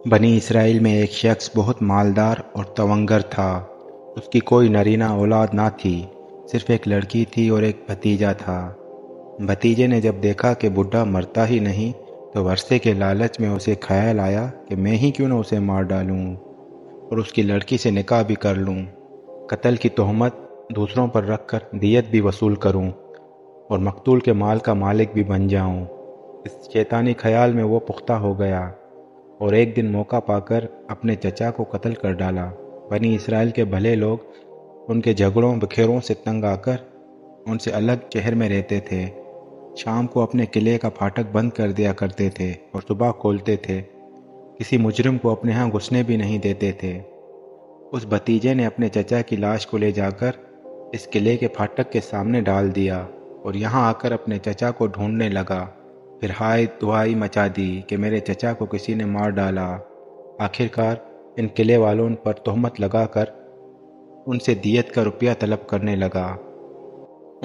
बनी इसराइल में एक शख्स बहुत मालदार और तवंगर था। उसकी कोई नरीना औलाद ना थी, सिर्फ एक लड़की थी और एक भतीजा था। भतीजे ने जब देखा कि बुढ़ा मरता ही नहीं, तो वर्षे के लालच में उसे ख्याल आया कि मैं ही क्यों न उसे मार डालूं और उसकी लड़की से निकाह भी कर लूं। कत्ल की तोहमत दूसरों पर रखकर दियत भी वसूल करूं और मकतूल के माल का मालिक भी बन जाऊं। इस शैतानी ख्याल में वो पुख्ता हो गया और एक दिन मौका पाकर अपने चचा को कत्ल कर डाला। बनी इसराइल के भले लोग उनके झगड़ों बखेरों से तंग आकर उनसे अलग शहर में रहते थे। शाम को अपने किले का फाटक बंद कर दिया करते थे और सुबह खोलते थे। किसी मुजरिम को अपने यहाँ घुसने भी नहीं देते थे। उस भतीजे ने अपने चचा की लाश को ले जाकर इस किले के फाटक के सामने डाल दिया और यहाँ आकर अपने चचा को ढूंढने लगा। फिर हाय दुहाई मचा दी कि मेरे चचा को किसी ने मार डाला। आखिरकार इन किले वालों पर तोहमत लगाकर उनसे दियत का रुपया तलब करने लगा।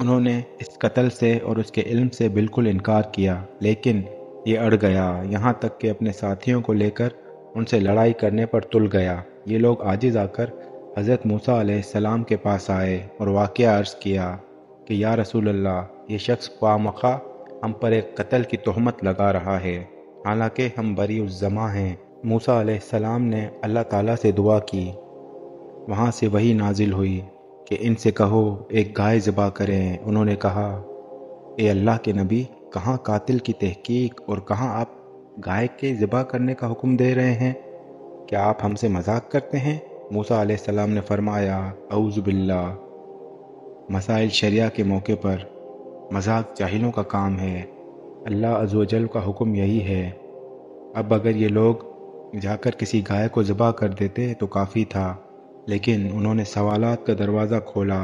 उन्होंने इस कत्ल से और उसके इल्म से बिल्कुल इनकार किया, लेकिन ये अड़ गया, यहाँ तक कि अपने साथियों को लेकर उनसे लड़ाई करने पर तुल गया। ये लोग आजिज़ आकर हज़रत मूसा अलैहिस्सलाम के पास आए और वाक़या अर्ज़ किया कि या रसूल अल्लाह, ये शख्स ख्वामखा हम पर एक कत्ल की तोहमत लगा रहा है, हालांकि हम बरी उज़ ज़मा हैं। मूसा अलैहिस्सलाम ने अल्लाह ताला से दुआ की। वहाँ से वही नाजिल हुई कि इनसे कहो एक गाय ज़िबा करें। उन्होंने कहा, ए अल्लाह के नबी, कहाँ कातिल की तहकीक और कहाँ आप गाय के ज़िबा करने का हुक्म दे रहे हैं? क्या आप हमसे मजाक करते हैं? मूसा अलैहिस्सलाम ने फरमाया, औज़ु बिल्लाह, मसाइल शरिया के मौके पर मजाक जाहिलों का काम है। अल्लाह अज़्ज़ व जल का हुक्म यही है। अब अगर ये लोग जाकर किसी गाय को ज़िबा कर देते तो काफ़ी था, लेकिन उन्होंने सवालात का दरवाज़ा खोला